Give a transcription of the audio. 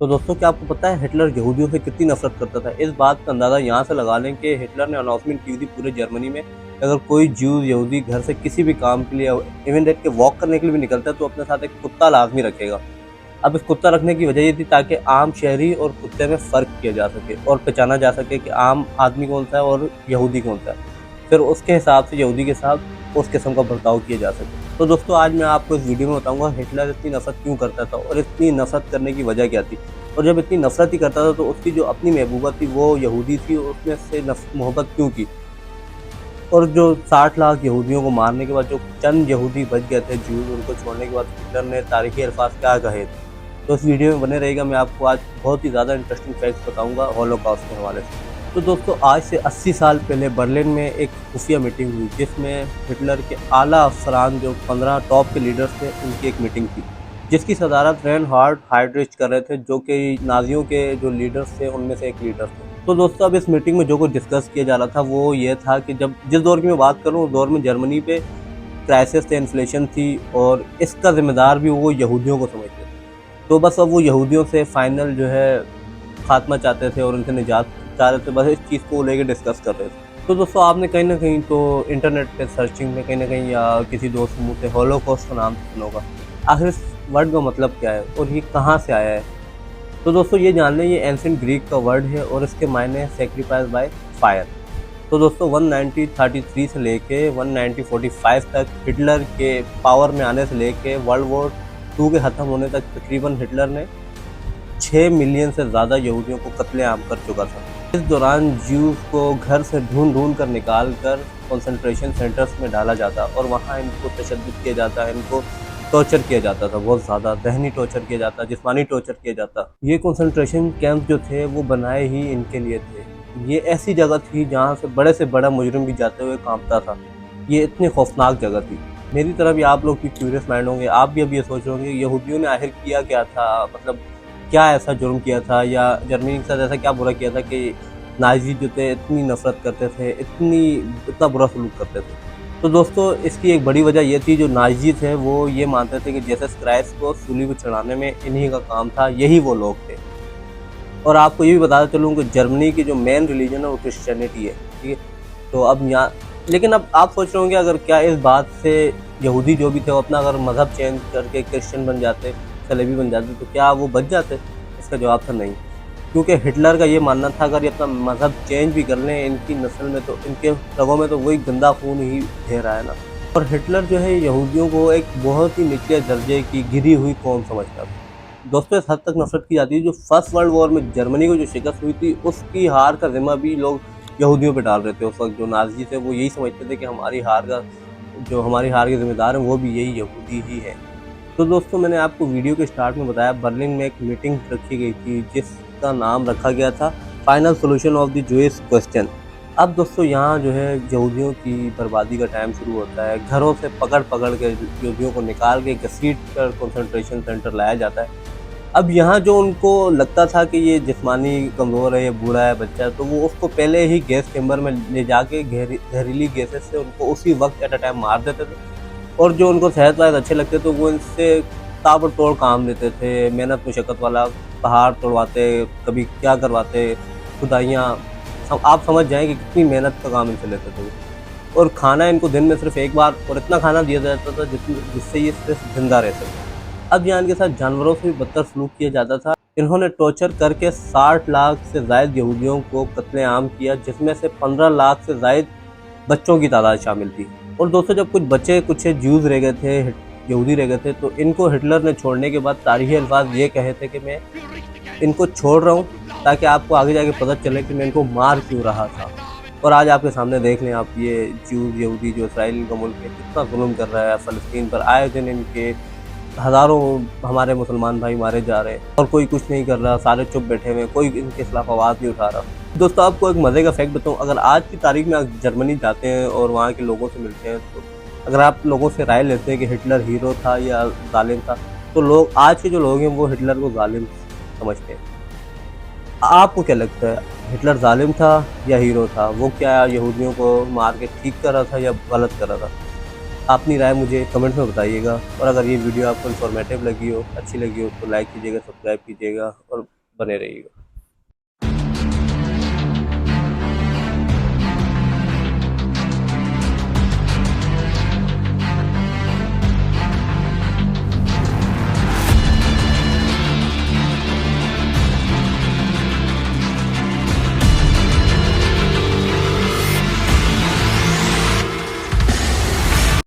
तो दोस्तों, क्या आपको पता है हिटलर यहूदियों से कितनी नफरत करता था? इस बात का अंदाज़ा यहाँ से लगा लें कि हिटलर ने अनाउंसमेंट की थी पूरे जर्मनी में, अगर कोई ज्यू यहूदी घर से किसी भी काम के लिए, इवन डेट के वॉक करने के लिए भी निकलता है, तो अपने साथ एक कुत्ता लाजमी रखेगा। अब इस कुत्ता रखने की वजह ये थी ताकि आम शहरी और कुत्ते में फ़र्क किया जा सके और पहचाना जा सके कि आम आदमी कौन-सा है और यहूदी कौन-सा है। फिर उसके हिसाब से यहूदी के साथ उस किस्म का बर्ताव किया जा सके। तो दोस्तों, आज मैं आपको इस वीडियो में बताऊँगा हिटलर इतनी नफ़रत क्यों करता था और इतनी नफ़रत करने की वजह क्या थी? और जब इतनी नफ़रत ही करता था तो उसकी जो अपनी महबूबा थी वो यहूदी थी और उसने उससे मोहब्बत क्यों की? और जो 60 लाख यहूदियों को मारने के बाद जो चंद यहूदी बच गए थे ज्यूज़, उनको छोड़ने के बाद हिटलर ने तारीख़ी अल्फ़ाज़ क्या कहे थे? तो इस वीडियो में बने रहिएगा, मैं आपको आज बहुत ही ज़्यादा इंटरेस्टिंग फैक्ट्स बताऊँगा हॉलोकॉस्ट के हवाले से। तो दोस्तों, आज से 80 साल पहले बर्लिन में एक खुफिया मीटिंग हुई जिसमें हिटलर के आला अफ़सरान जो 15 टॉप के लीडर्स थे उनकी एक मीटिंग थी, जिसकी सदारत रेनहार्ड हाइड्रिच कर रहे थे, जो कि नाज़ियों के जो लीडर्स थे उनमें से एक लीडर थे। तो दोस्तों, अब इस मीटिंग में जो कुछ डिस्कस किया जा रहा था वो ये था कि जब जिस दौर की मैं बात करूँ उस दौर में जर्मनी पे क्राइसिस थे, इन्फ्लेशन थी और इसका ज़िम्मेदार भी वो यहूदियों को समझते थे। तो बस अब वो यहूदियों से फाइनल जो है खात्मा चाहते थे और उनसे निजात चाह रहे थे, बस इस चीज़ को लेके डिस्कस कर रहे थे। तो दोस्तों, आपने कहीं न कहीं तो इंटरनेट पे सर्चिंग में कहीं न कहीं या किसी दोस्त के मुँह से हॉलोकॉस्ट का नाम सुना होगा। आखिर इस वर्ड का मतलब क्या है और ये कहाँ से आया है? तो दोस्तों, ये जान लें, ये एंशिएंट ग्रीक का वर्ड है और इसके मायने है सैक्रिफाइस बाय फायर। तो दोस्तों, 19033 से लेके 1945 तक हिटलर के पावर में आने से लेके वर्ल्ड वॉर 2 के ख़त्म होने तक तकरीबन हिटलर ने 6 मिलियन से ज़्यादा यहूदियों को कत्लेआम कर चुका था। इस दौरान ज्यूज़ को घर से ढूँढ-ढूँढ कर निकाल कर कंसंट्रेशन सेंटर्स में डाला जाता और वहाँ इनको तशद्दुद किया जाता, इनको टॉर्चर किया जाता था, बहुत ज़्यादा ज़हनी टॉर्चर किया जाता, जिस्मानी टॉर्चर किया जाता। ये कंसंट्रेशन कैंप जो थे वो बनाए ही इनके लिए थे। ये ऐसी जगह थी जहाँ से बड़ा मुजरिम भी जाते हुए काँपता था। ये इतनी खौफनाक जगह थी। मेरी तरह भी आप लोग भी क्यूरियस माइंड होंगे, आप भी अब ये सोच रहे होंगे यहूदियों ने आखिर किया क्या था? मतलब क्या ऐसा जुर्म किया था या जर्मनी के साथ ऐसा क्या बुरा किया था कि नाज़ी जो थे इतनी नफ़रत करते थे, इतना बुरा सलूक करते थे। तो दोस्तों, इसकी एक बड़ी वजह ये थी, जो नाज़ी थे वो ये मानते थे कि जीसस क्राइस्ट को सूली पे चढ़ाने में इन्हीं का काम था, यही वो लोग थे। और आपको ये भी बताता चलूँ कि जर्मनी की जो मेन रिलीजन है वो क्रिश्चियनिटी है, ठीक है? तो अब यहाँ लेकिन अब आप सोच रहे होंगे, अगर क्या इस बात से यहूदी जो भी थे वो अपना अगर मज़हब चेंज करके क्रिश्चियन बन जाते, सलेबी बन जाते, तो क्या वो बच जाते? इसका जवाब था नहीं। क्योंकि हिटलर का ये मानना था, अगर ये अपना मज़हब चेंज भी कर लें, इनकी नस्ल में तो, इनके रगों में तो वही गंदा खून ही बह रहा है ना। और हिटलर जो है यहूदियों को एक बहुत ही निचले दर्जे की गिरी हुई कौम समझता था। दोस्तों, इस हद तक नफ़रत की जाती है, जो फर्स्ट वर्ल्ड वॉर में जर्मनी को जो शिकस्त हुई थी उसकी हार का ज़िम्मा भी लोग यहूदियों पे डाल रहे थे। उस वक़्त जो नाज़ी थे वो यही समझते थे कि हमारी हार के ज़िम्मेदार हैं वो भी यही यहूदी ही हैं। तो दोस्तों, मैंने आपको वीडियो के स्टार्ट में बताया बर्लिन में एक मीटिंग रखी गई थी जिसका नाम रखा गया था final solution of the Jewish question. अब दोस्तों, यहाँ जो है यहूदियों की बर्बादी का टाइम शुरू होता है। घरों से पकड़-पकड़ के यहूदियों को निकाल के घसीट कर कंसंट्रेशन सेंटर लाया जाता है। अब यहाँ जो उनको लगता था कि ये जिस्मानी कमज़ोर है, ये बूढ़ा है, बच्चा है, तो वो उसको पहले ही गैस चेंबर में ले जाके जहरीली गैसेज़ से उनको उसी वक़्त एट अ टाइम मार देते थे। और जो उनको सेहत-वेहत अच्छे लगते तो वो इनसे ताबड़तोड़ काम लेते थे, मेहनत मशक्कत वाला पहाड़ तोड़वाते, कभी क्या करवाते, खुदाइयाँ, आप समझ जाएँ कि कितनी मेहनत का काम इनसे लेते थे वो। और खाना इनको दिन में सिर्फ़ 1 बार और इतना खाना दिया जाता था जिससे ये सिर्फ़ ज़िंदा रह सकें। अब यहाँ इनके साथ जानवरों से भी बदतर सलूक किया जाता था। इन्होंने टॉर्चर करके 60 लाख से ज़ायद यहूदियों को कत्लेआम किया, जिसमें से 15 लाख से ज़ायद बच्चों की तादाद शामिल थी। और दोस्तों, जब कुछ बचे कुछ ज्यूज़ रह गए थे, यहूदी रह गए थे, तो इनको हिटलर ने छोड़ने के बाद तारीख़ी अल्फ़ाज़ ये कहे थे कि मैं इनको छोड़ रहा हूँ ताकि आपको आगे जाके पता चले कि मैं इनको मार क्यों रहा था। और आज आपके सामने देख लें आप, ये ज्यूज़ यहूदी जो इसराइल का मुल्क है कितना जुल्म कर रहा है फ़लस्तीन पर। आए दिन इनके हज़ारों हमारे मुसलमान भाई मारे जा रहे हैं और कोई कुछ नहीं कर रहा, सारे चुप बैठे हुए हैं, कोई इनके खिलाफ आवाज़ नहीं उठा रहा। दोस्तों, आपको एक मज़े का फैक्ट बताऊँ, अगर आज की तारीख में आप जर्मनी जाते हैं और वहाँ के लोगों से मिलते हैं, तो अगर आप लोगों से राय लेते हैं कि हिटलर हीरो था या ज़ालिम था, तो लोग, आज के जो लोग हैं, वो हिटलर को ज़ालिम समझते हैं। आपको क्या लगता है, हिटलर ज़ालिम था या हीरो था? वो क्या यहूदियों को मार के ठीक कर रहा था या गलत कर रहा था? अपनी राय मुझे कमेंट में बताइएगा, और अगर ये वीडियो आपको इन्फॉर्मेटिव लगी हो, अच्छी लगी हो, तो लाइक कीजिएगा, सब्सक्राइब कीजिएगा और बने रहिएगा।